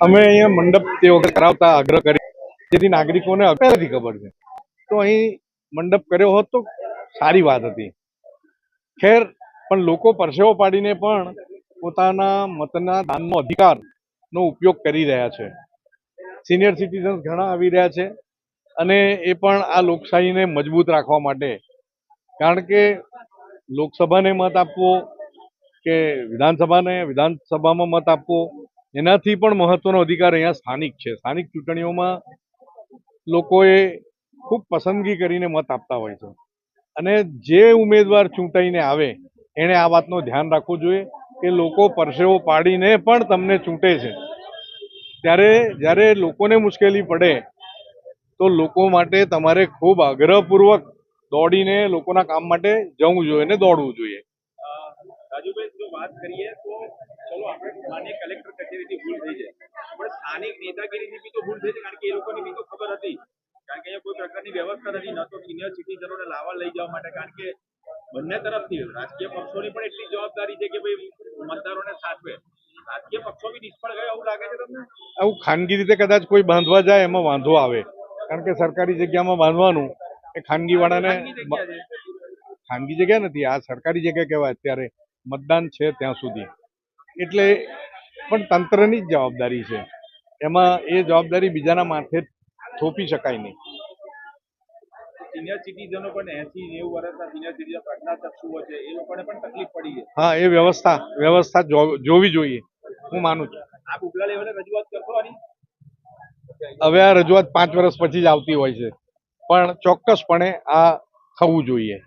અમે અહીંયા મંડપ તે વખત કરાવતા આગ્રહ કરી, જેથી નાગરિકોને પહેલાથી ખબર છે, તો અહીં મંડપ કર્યો હોત તો સારી વાત હતી. ખેર, પણ લોકો પરસેવો પાડીને પણ પોતાના મતના દાનનો અધિકારનો ઉપયોગ કરી રહ્યા છે. સિનિયર સિટીઝન્સ ઘણા આવી રહ્યા છે અને એ પણ આ લોકશાહીને મજબૂત રાખવા માટે, કારણ કે લોકસભાને મત આપવો કે વિધાનસભામાં મત આપવો એનાથી પણ મહત્વનો અધિકાર અહીંયા સ્થાનિક છે. સ્થાનિક ચૂંટણીઓમાં લોકોએ ખૂબ પસંદગી કરીને મત આપતા હોય છે અને જે ઉમેદવાર ચૂંટાઈને આવે એણે આ વાતનું ધ્યાન રાખવું જોઈએ કે લોકો પરસેવો પાડીને પણ તમને ચૂંટે છે, ત્યારે જ્યારે લોકોને મુશ્કેલી પડે તો લોકો માટે તમારે ખૂબ આગ્રહપૂર્વક દોડીને લોકોના કામ માટે જવું જોઈએ ને દોડવું જોઈએ. રાજુભાઈ, જો વાત કરીએ તો ચલો આપણે માન્ય કલેક્ટર કચેરીથી ભૂલ થઈ જાય, પણ સ્થાનિક નેતાગીરીથી બી તો ભૂલ થઈ છે, કારણ કે એ લોકોની બી તો ખબર હતી, કારણ કે અહીંયા કોઈ પ્રકારની વ્યવસ્થા નથી, ન તો સિનિયર સિટીઝનોને લાવવા લઈ જવા માટે, કારણ કે બંને તરફથી રાજકીય પક્ષોની પણ એટલી જવાબદારી છે કે ભાઈ મતદારોને સાચવે. રાજકીય પક્ષો બી નિષ્ફળ ગયા એવું લાગે છે તમને? આવું ખાનગી રીતે કદાચ કોઈ બાંધવા જાય એમાં વાંધો આવે, કારણ કે સરકારી જગ્યામાં બાંધવાનું એ ખાનગી વાળાને ખાનગી જગ્યા નથી, આ સરકારી જગ્યા કહેવાય અત્યારે મતદાન છે ત્યાં સુધી. એટલે પણ તંત્રની જ જવાબદારી છે, એમાં એ જવાબદારી બીજાના માથે થોપી શકાય નહીં. સિનિયર સિટીઝનો પણ 80-90 વર્ષના સિનિયર સિટીઝન પ્રજ્ઞાચક્ષુઓ છે, એ લોકોને પણ તકલીફ પડી છે. હા, એ વ્યવસ્થા જોવી જોઈએ, હું માનું છું. આપ ઉપલા લેવલે રજૂઆત કરશો આની? હવે આ રજૂઆત 5 વર્ષ પછી જ આવતી હોય છે, પણ ચોક્કસપણે આ થવું જોઈએ.